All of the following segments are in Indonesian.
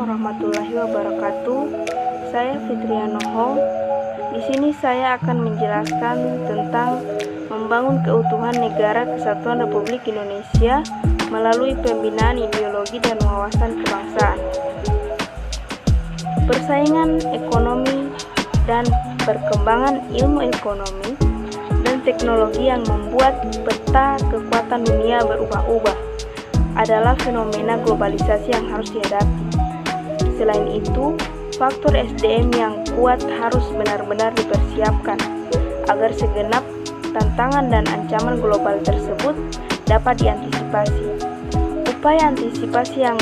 warahmatullahi wabarakatuh. Saya Fitriana Hong. Di sini saya akan menjelaskan tentang membangun keutuhan negara kesatuan Republik Indonesia melalui pembinaan ideologi dan wawasan kebangsaan. Persaingan ekonomi dan perkembangan ilmu ekonomi dan teknologi yang membuat peta kekuatan dunia berubah-ubah adalah fenomena globalisasi yang harus dihadapi. Selain itu, faktor SDM yang kuat harus benar-benar dipersiapkan agar segenap tantangan dan ancaman global tersebut dapat diantisipasi. Upaya antisipasi yang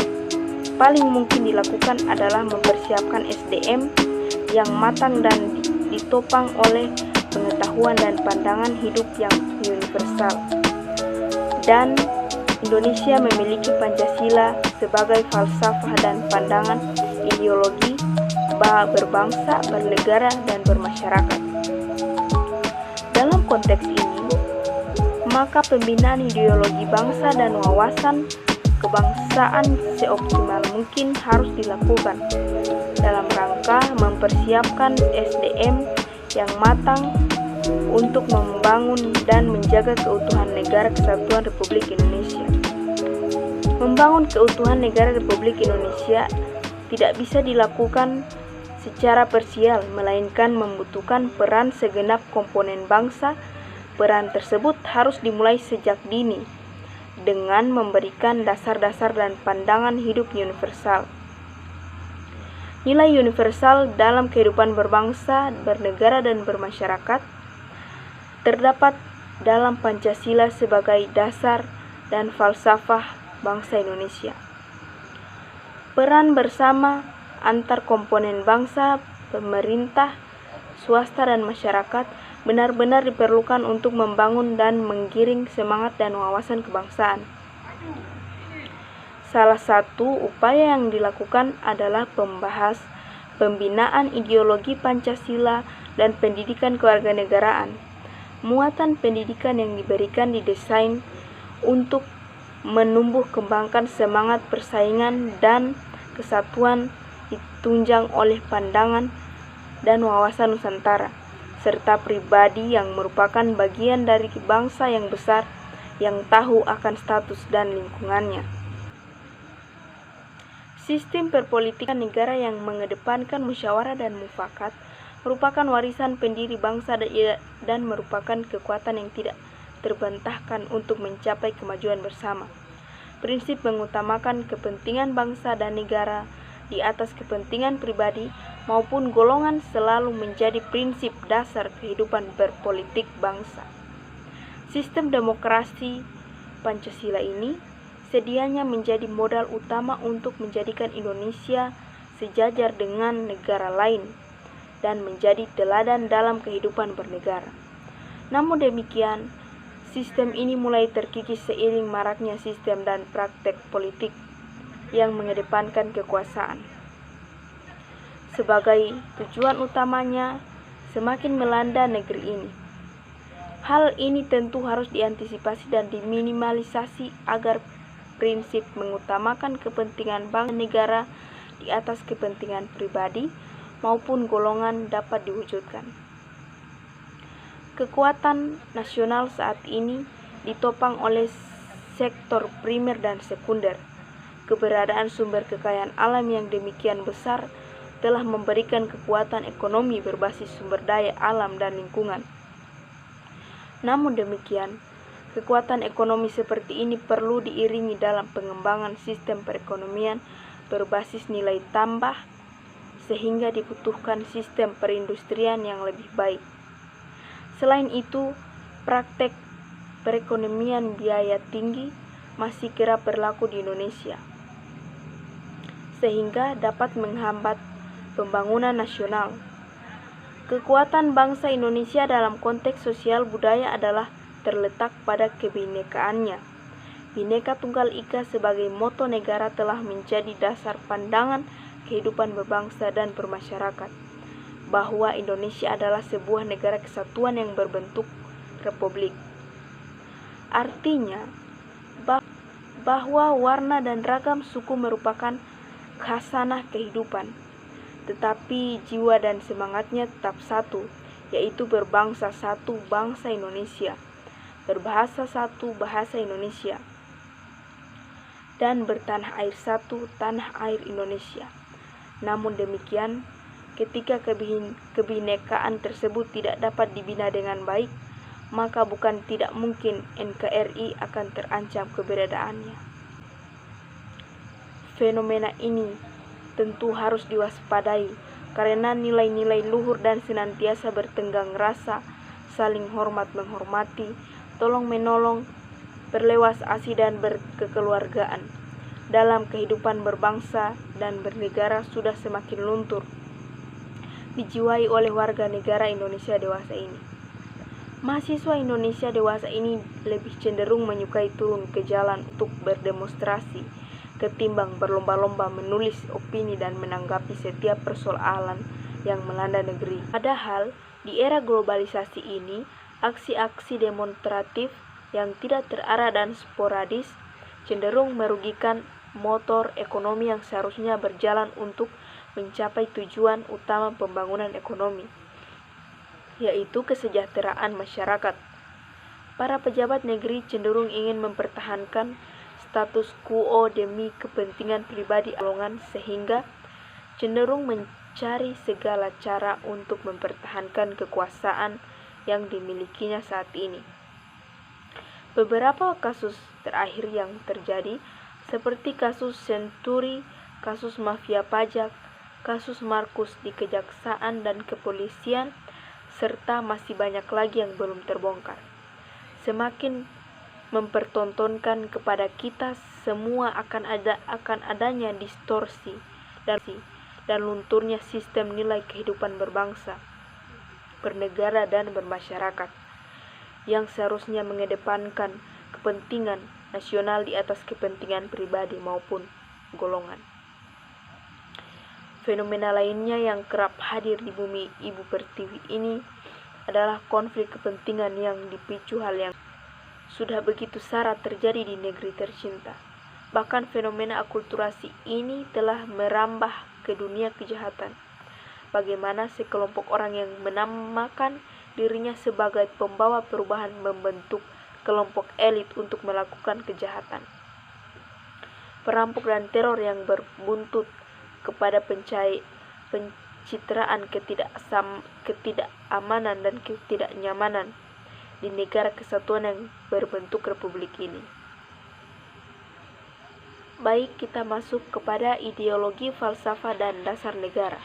paling mungkin dilakukan adalah mempersiapkan SDM yang matang dan ditopang oleh pengetahuan dan pandangan hidup yang universal. Dan Indonesia memiliki Pancasila sebagai falsafah dan pandangan ideologi berbangsa, bernegara, dan bermasyarakat. Dalam konteks ini, maka pembinaan ideologi bangsa dan wawasan kebangsaan seoptimal mungkin harus dilakukan dalam rangka mempersiapkan SDM yang matang untuk membangun dan menjaga keutuhan negara kesatuan Republik Indonesia. Membangun keutuhan negara Republik Indonesia tidak bisa dilakukan secara parsial, melainkan membutuhkan peran segenap komponen bangsa. Peran tersebut harus dimulai sejak dini dengan memberikan dasar-dasar dan pandangan hidup universal. Nilai universal dalam kehidupan berbangsa, bernegara, dan bermasyarakat terdapat dalam Pancasila sebagai dasar dan falsafah bangsa Indonesia. Peran bersama antar komponen bangsa, pemerintah, swasta, dan masyarakat benar-benar diperlukan untuk membangun dan menggiring semangat dan wawasan kebangsaan. Salah satu upaya yang dilakukan adalah pembinaan ideologi Pancasila dan pendidikan kewarganegaraan. Muatan pendidikan yang diberikan didesain untuk menumbuh kembangkan semangat persaingan dan kesatuan ditunjang oleh pandangan dan wawasan Nusantara, serta pribadi yang merupakan bagian dari bangsa yang besar yang tahu akan status dan lingkungannya. Sistem perpolitikan negara yang mengedepankan musyawarah dan mufakat merupakan warisan pendiri bangsa dan merupakan kekuatan yang tidak terbantahkan untuk mencapai kemajuan bersama. Prinsip mengutamakan kepentingan bangsa dan negara di atas kepentingan pribadi maupun golongan selalu menjadi prinsip dasar kehidupan berpolitik bangsa. Sistem demokrasi Pancasila ini sedianya menjadi modal utama untuk menjadikan Indonesia sejajar dengan negara lain dan menjadi teladan dalam kehidupan bernegara. Namun demikian, sistem ini mulai terkikis seiring maraknya sistem dan praktek politik yang mengedepankan kekuasaan sebagai tujuan utamanya semakin melanda negeri ini. Hal ini tentu harus diantisipasi dan diminimalisasi agar prinsip mengutamakan kepentingan bangsa dan negara di atas kepentingan pribadi maupun golongan dapat diwujudkan. Kekuatan nasional saat ini ditopang oleh sektor primer dan sekunder. Keberadaan sumber kekayaan alam yang demikian besar telah memberikan kekuatan ekonomi berbasis sumber daya alam dan lingkungan. Namun demikian, kekuatan ekonomi seperti ini perlu diiringi dalam pengembangan sistem perekonomian berbasis nilai tambah, sehingga dibutuhkan sistem perindustrian yang lebih baik. Selain itu, praktek perekonomian biaya tinggi masih kerap berlaku di Indonesia, sehingga dapat menghambat pembangunan nasional. Kekuatan bangsa Indonesia dalam konteks sosial budaya adalah terletak pada kebinekaannya. Bhinneka Tunggal Ika sebagai moto negara telah menjadi dasar pandangan kehidupan berbangsa dan bermasyarakat, bahwa Indonesia adalah sebuah negara kesatuan yang berbentuk republik. Artinya, bahwa warna dan ragam suku merupakan khasanah kehidupan, tetapi jiwa dan semangatnya tetap satu, yaitu berbangsa satu bangsa Indonesia, berbahasa satu bahasa Indonesia, dan bertanah air satu tanah air Indonesia. Namun demikian, ketika kebinekaan tersebut tidak dapat dibina dengan baik, maka bukan tidak mungkin NKRI akan terancam keberadaannya. Fenomena ini tentu harus diwaspadai karena nilai-nilai luhur dan senantiasa bertenggang rasa, saling hormat menghormati, tolong menolong, berlewas asih dan berkekeluargaan dalam kehidupan berbangsa dan bernegara sudah semakin luntur dijiwai oleh warga negara Indonesia dewasa ini. Mahasiswa Indonesia dewasa ini lebih cenderung menyukai turun ke jalan untuk berdemonstrasi ketimbang berlomba-lomba menulis opini dan menanggapi setiap persoalan yang melanda negeri. Padahal, di era globalisasi ini, aksi-aksi demonstratif yang tidak terarah dan sporadis cenderung merugikan motor ekonomi yang seharusnya berjalan untuk mencapai tujuan utama pembangunan ekonomi, yaitu kesejahteraan masyarakat. Para pejabat negeri cenderung ingin mempertahankan status quo demi kepentingan pribadi golongan sehingga cenderung mencari segala cara untuk mempertahankan kekuasaan yang dimilikinya saat ini. Beberapa kasus terakhir yang terjadi seperti kasus Senturi, kasus mafia pajak, kasus Markus di kejaksaan dan kepolisian, serta masih banyak lagi yang belum terbongkar, semakin mempertontonkan kepada kita semua akan adanya distorsi dan lunturnya sistem nilai kehidupan berbangsa, bernegara dan bermasyarakat yang seharusnya mengedepankan kepentingan nasional di atas kepentingan pribadi maupun golongan. Fenomena lainnya yang kerap hadir di bumi Ibu Pertiwi ini adalah konflik kepentingan yang dipicu hal yang sudah begitu syarat terjadi di negeri tercinta. Bahkan fenomena akulturasi ini telah merambah ke dunia kejahatan. Bagaimana sekelompok orang yang menamakan dirinya sebagai pembawa perubahan membentuk kelompok elit untuk melakukan kejahatan, perampok dan teror yang berbuntut kepada pencitraan ketidakamanan dan ketidaknyamanan di negara kesatuan yang berbentuk republik ini. Baik, kita masuk kepada ideologi, falsafah, dan dasar negara.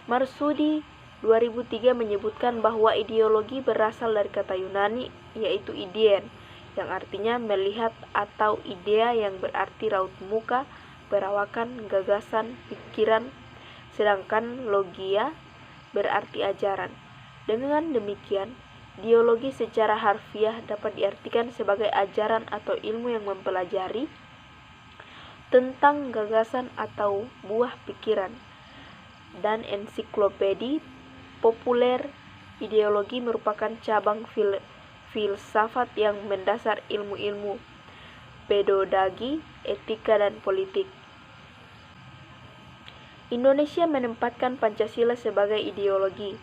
Marsudi 2003 menyebutkan bahwa ideologi berasal dari kata Yunani yaitu idean, yang artinya melihat atau idea yang berarti raut muka, perawakan, gagasan, pikiran, sedangkan logia berarti ajaran. Dengan demikian, ideologi secara harfiah dapat diartikan sebagai ajaran atau ilmu yang mempelajari tentang gagasan atau buah pikiran. Dan ensiklopedi populer, ideologi merupakan cabang filsafat yang mendasar ilmu-ilmu pedodagi, etika, dan politik. Indonesia menempatkan Pancasila sebagai ideologi,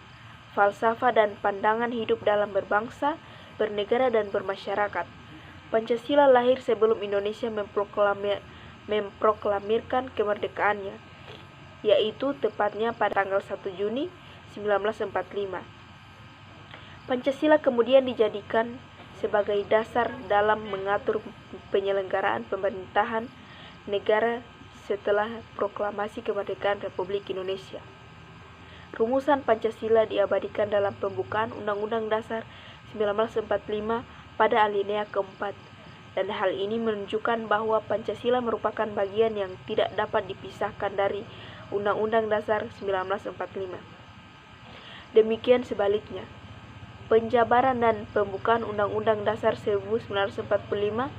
falsafah, dan pandangan hidup dalam berbangsa, bernegara, dan bermasyarakat. Pancasila lahir sebelum Indonesia memproklamirkan kemerdekaannya, yaitu tepatnya pada tanggal 1 Juni 1945. Pancasila kemudian dijadikan sebagai dasar dalam mengatur penyelenggaraan pemerintahan negara setelah proklamasi kemerdekaan Republik Indonesia. Rumusan Pancasila diabadikan dalam pembukaan Undang-Undang Dasar 1945 pada alinea keempat, dan hal ini menunjukkan bahwa Pancasila merupakan bagian yang tidak dapat dipisahkan dari Undang-Undang Dasar 1945. Demikian sebaliknya, penjabaran dan pembukaan Undang-Undang Dasar 1945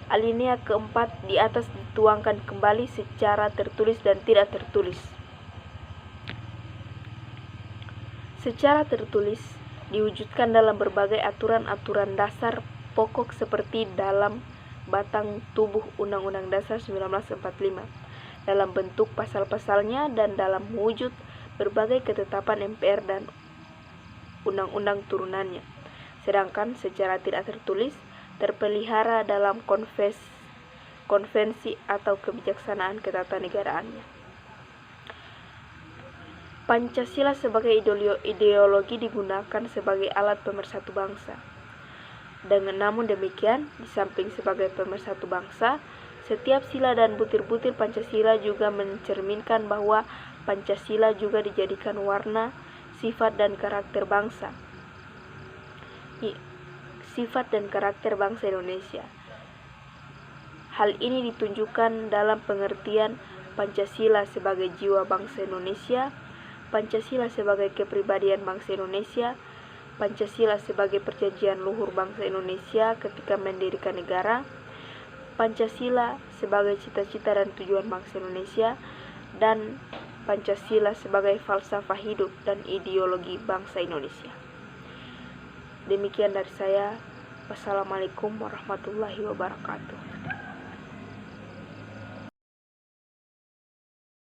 alinea keempat di atas dituangkan kembali secara tertulis dan tidak tertulis. Secara tertulis diwujudkan dalam berbagai aturan-aturan dasar pokok seperti dalam batang tubuh Undang-Undang Dasar 1945, dalam bentuk pasal-pasalnya dan dalam wujud berbagai ketetapan MPR dan undang-undang turunannya, sedangkan secara tidak tertulis terpelihara dalam konvensi atau kebijaksanaan ketatnegaraannya. Pancasila sebagai ideologi digunakan sebagai alat pemersatu bangsa. Namun demikian, di samping sebagai pemersatu bangsa, setiap sila dan butir-butir Pancasila juga mencerminkan bahwa Pancasila juga dijadikan warna, sifat dan karakter bangsa. Sifat dan karakter bangsa Indonesia. Hal ini ditunjukkan dalam pengertian Pancasila sebagai jiwa bangsa Indonesia, Pancasila sebagai kepribadian bangsa Indonesia, Pancasila sebagai perjanjian luhur bangsa Indonesia ketika mendirikan negara, Pancasila sebagai cita-cita dan tujuan bangsa Indonesia, dan Pancasila sebagai falsafah hidup dan ideologi bangsa Indonesia. Demikian dari saya. Wassalamualaikum warahmatullahi wabarakatuh.